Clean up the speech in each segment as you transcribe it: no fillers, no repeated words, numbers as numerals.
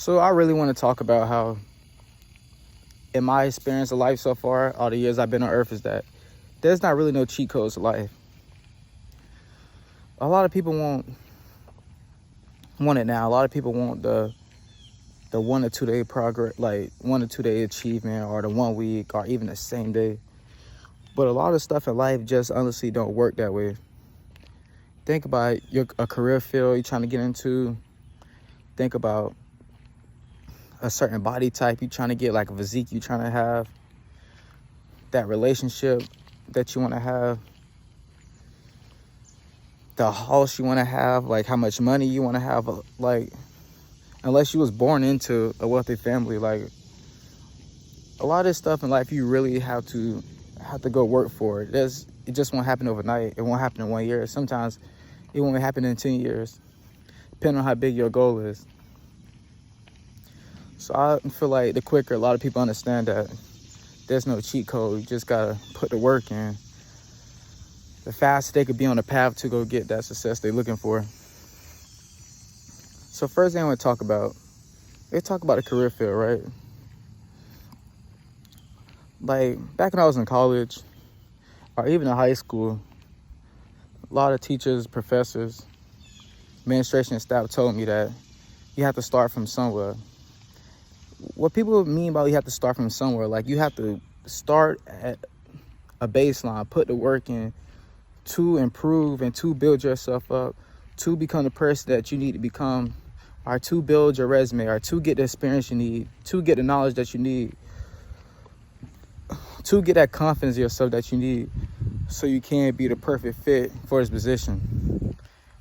So I really want to talk about how, in my experience of life so far, all the years I've been on Earth, is that there's not really no cheat codes to life. A lot of people want it now. A lot of people want the 1 or 2 day progress, like 1 or 2 day achievement, or the 1 week, or even the same day. But a lot of stuff in life just honestly don't work that way. Think about a career field you're trying to get into. Think about a certain body type you're trying to get, like a physique you're trying to have, that relationship that you want to have, the house you want to have, like how much money you want to have. Like, unless you was born into a wealthy family, like a lot of this stuff in life you really have to go work for it. It just won't happen overnight. It won't happen in 1 year. Sometimes it won't happen in 10 years, depending on how big your goal is. So I feel like the quicker a lot of people understand that there's no cheat code, you just gotta put the work in, the faster they could be on the path to go get that success they're looking for. So first thing I want to talk about, they talk about the career field, right? Like back when I was in college, or even in high school, a lot of teachers, professors, administration and staff told me that you have to start from somewhere. What people mean by you have to start from somewhere, like you have to start at a baseline, put the work in to improve and to build yourself up, to become the person that you need to become, or to build your resume, or to get the experience you need, to get the knowledge that you need, to get that confidence in yourself that you need, so you can be the perfect fit for this position.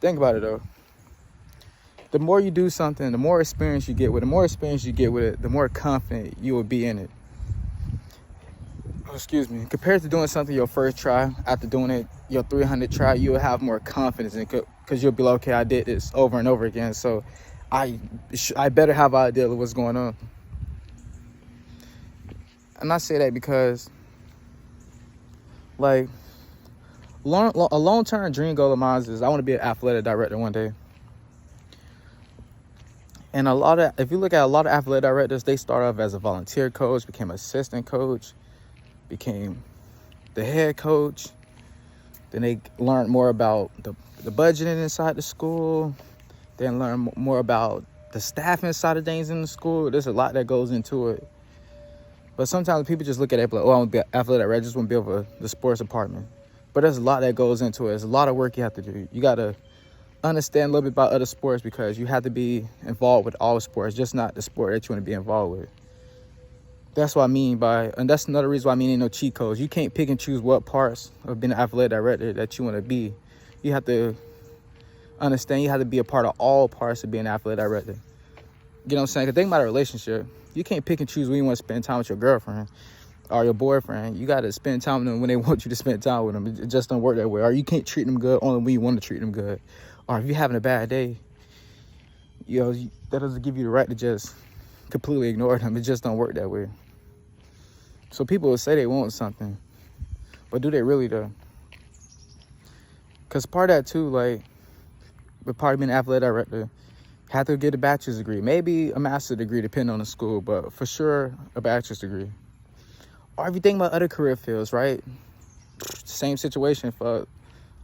Think about it though. The more you do something, the more experience you get with it. The more experience you get with it, the more confident you will be in it. Excuse me. Compared to doing something your first try, after doing it your 300 try, you will have more confidence in it, because you'll be like, okay, I did this over and over again, so I better have an idea of what's going on. And I say that because, like, a long-term dream goal of mine is I want to be an athletic director one day. And if you look at a lot of athletic directors, they start off as a volunteer coach, became assistant coach, became the head coach. Then they learned more about the budgeting inside the school. Then learn more about the staffing side of things in the school. There's a lot that goes into it. But sometimes people just look at it like, oh, I want to be an athletic director, I just want to be over the sports department. But there's a lot that goes into it. There's a lot of work you have to do. You got to understand a little bit about other sports, because you have to be involved with all sports, just not the sport that you want to be involved with. That's what I mean by, and that's another reason why I mean ain't no cheat codes. You can't pick and choose what parts of being an athletic director that you want to be. You have to understand you have to be a part of all parts of being an athletic director. You know what I'm saying? Because think about a relationship. You can't pick and choose when you want to spend time with your girlfriend or your boyfriend. You got to spend time with them when they want you to spend time with them. It just don't work that way. Or you can't treat them good only when you want to treat them good. Or if you're having a bad day, that doesn't give you the right to just completely ignore them. It just don't work that way. So people will say they want something, but do they really though? Because part of that too, like, with part of being an athletic director, have to get a bachelor's degree, maybe a master's degree, depending on the school, but for sure a bachelor's degree. Or if you think about other career fields, right? Same situation for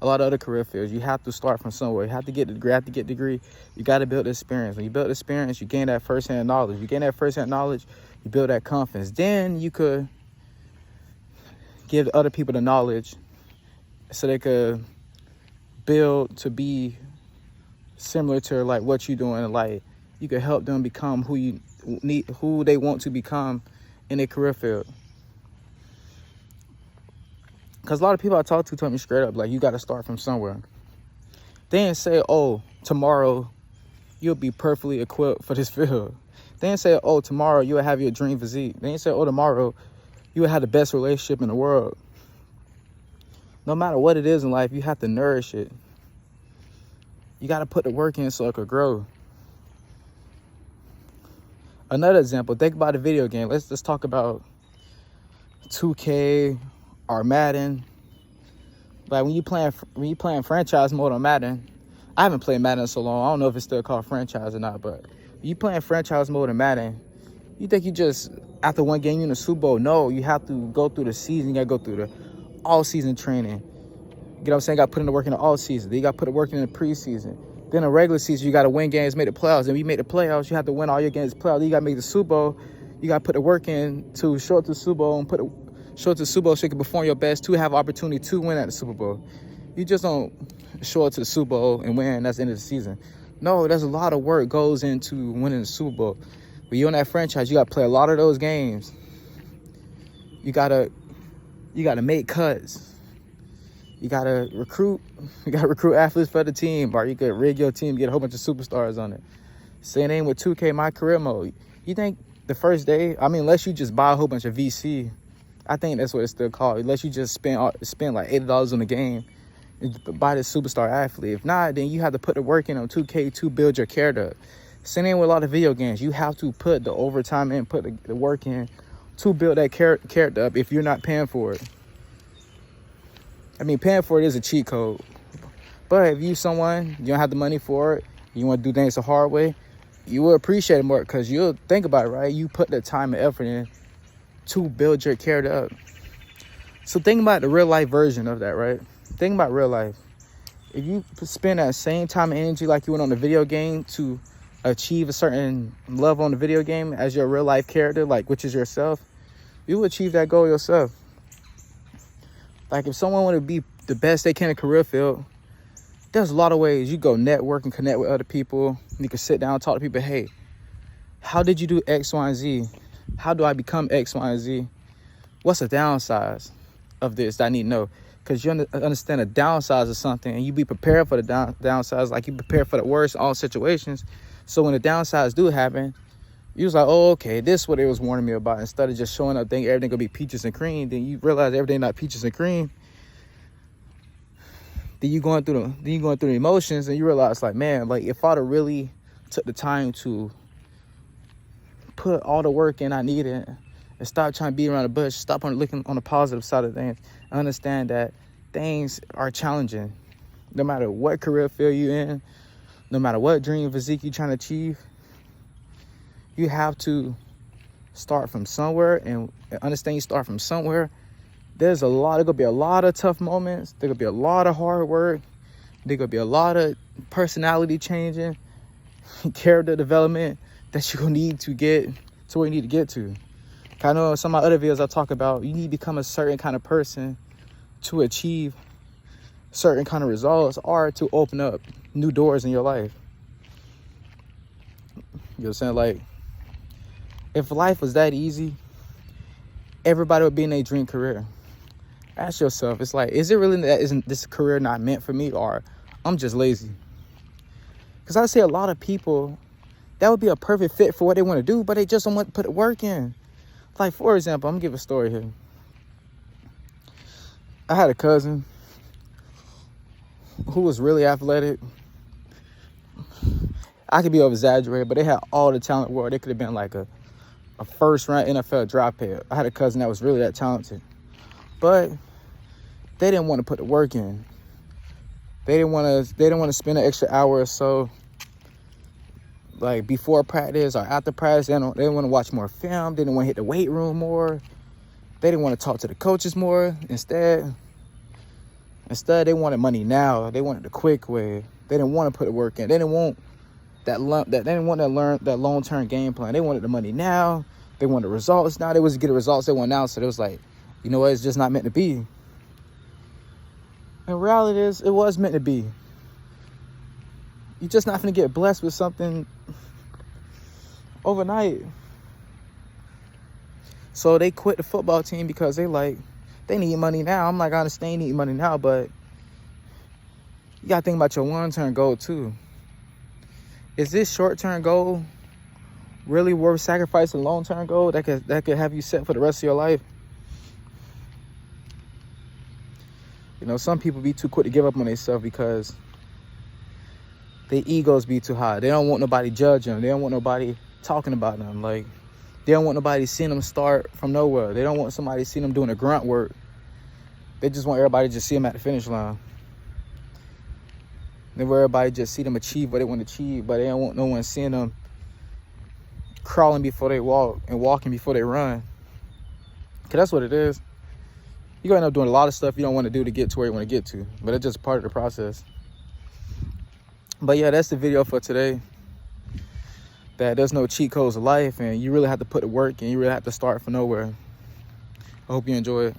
a lot of other career fields. You have to start from somewhere. You have to get the degree. You got to build experience. When you build experience, you gain that firsthand knowledge. You gain that firsthand knowledge, you build that confidence. Then you could give other people the knowledge so they could build to be similar to like what you're doing. Like, you could help them become who they want to become in their career field. Because a lot of people I talk to told me straight up, like, you got to start from somewhere. They didn't say, oh, tomorrow you'll be perfectly equipped for this field. They didn't say, oh, tomorrow you'll have your dream physique. They didn't say, oh, tomorrow you will have the best relationship in the world. No matter what it is in life, you have to nourish it. You got to put the work in so it could grow. Another example, think about a video game. Let's talk about 2K or Madden. Like when you playing franchise mode on Madden, I haven't played Madden in so long. I don't know if it's still called franchise or not, but you playing franchise mode in Madden, you think you just, after one game, you in the Super Bowl? No, you have to go through the season. You got to go through the all-season training. You know what I'm saying? You got to put in the work in the all-season. Then you got to put the work in the preseason. Then in regular season, you got to win games, make the playoffs. And when you make the playoffs, you have to win all your games playoffs. Then you got to make the Super Bowl. You got to put the work in to show up to the Super Bowl and show up to the Super Bowl so you can perform your best to have opportunity to win at the Super Bowl. You just don't show up to the Super Bowl and win. That's the end of the season. No, there's a lot of work goes into winning the Super Bowl. But you're on that franchise, you got to play a lot of those games. You gotta make cuts. You gotta recruit. You gotta recruit athletes for the team, or you could rig your team, get a whole bunch of superstars on it. Same thing with 2K, my career mode. You think the first day, I mean, unless you just buy a whole bunch of VC, I think that's what it's still called. Unless you just spend like $80 on the game and buy this superstar athlete. If not, then you have to put the work in on 2K to build your character. Same thing with a lot of video games. You have to put the overtime in, put the work in to build that character up if you're not paying for it. I mean, paying for it is a cheat code. But if you someone, you don't have the money for it, you want to do things the hard way, you will appreciate it more because you'll think about it, right? You put the time and effort in to build your character up. So think about the real life version of that, right? Think about real life. If you spend that same time and energy like you went on the video game to achieve a certain level on the video game as your real life character, like which is yourself, you will achieve that goal yourself. Like if someone want to be the best they can in a career field, there's a lot of ways. You go network and connect with other people. You can sit down and talk to people. Hey, how did you do X, Y, and Z? How do I become X, Y, and Z? What's the downsides of this that I need to know? Because you understand the downsides of something and you be prepared for the downsides, like you prepare for the worst in all situations. So when the downsides do happen, you was like, oh, okay, this is what it was warning me about. Instead of just showing up thinking everything gonna be peaches and cream, then you realize everything not peaches and cream. Then you going through the emotions and you realize like, man, like if I'd have really took the time to put all the work in I needed and stop trying to beat around the bush, stop looking on the positive side of things, understand that things are challenging. No matter what career field you're in, no matter what dream physique you're trying to achieve, you have to start from somewhere and understand you start from somewhere. There's gonna be a lot of tough moments. There's gonna be a lot of hard work. There's gonna be a lot of personality changing, character development that you're gonna need to get to where you need to get to. I know in some of my other videos I talk about you need to become a certain kind of person to achieve certain kind of results or to open up new doors in your life. You know what I'm saying? Like, if life was that easy, everybody would be in a dream career. Ask yourself, it's like, is it really that? Isn't this career not meant for me, or I'm just lazy? Because I see a lot of people that would be a perfect fit for what they want to do, but they just don't want to put the work in. Like, for example, I'm gonna give a story here. I had a cousin who was really athletic. I could be over-exaggerated, but they had all the talent in the world. They could have been like a first-round NFL draft pick. I had a cousin that was really that talented. But they didn't want to put the work in. They didn't want to spend an extra hour or so, like before practice or after practice. They didn't want to watch more film. They didn't want to hit the weight room more. They didn't want to talk to the coaches more. Instead, they wanted money now. They wanted the quick way. They didn't want to put the work in. They didn't want that long-term game plan. They wanted the money now. They wanted the results now. They was getting results they want now. So it was like, you know what? It's just not meant to be. And reality is, it was meant to be. You're just not going to get blessed with something overnight. So they quit the football team because they need money now. I'm like, I understand you need money now, but you got to think about your long-term goal too. Is this short-term goal really worth sacrificing a long-term goal that could have you set for the rest of your life? You know, some people be too quick to give up on themselves because their egos be too high. They don't want nobody judging them. They don't want nobody talking about them. Like, they don't want nobody seeing them start from nowhere. They don't want somebody seeing them doing the grunt work. They just want everybody to just see them at the finish line. Then where everybody just see them achieve what they want to achieve, but they don't want no one seeing them crawling before they walk and walking before they run. Because that's what it is. You're going to end up doing a lot of stuff you don't want to do to get to where you want to get to. But it's just part of the process. But yeah, that's the video for today. That there's no cheat codes of life, and you really have to put the work, and you really have to start from nowhere. I hope you enjoy it.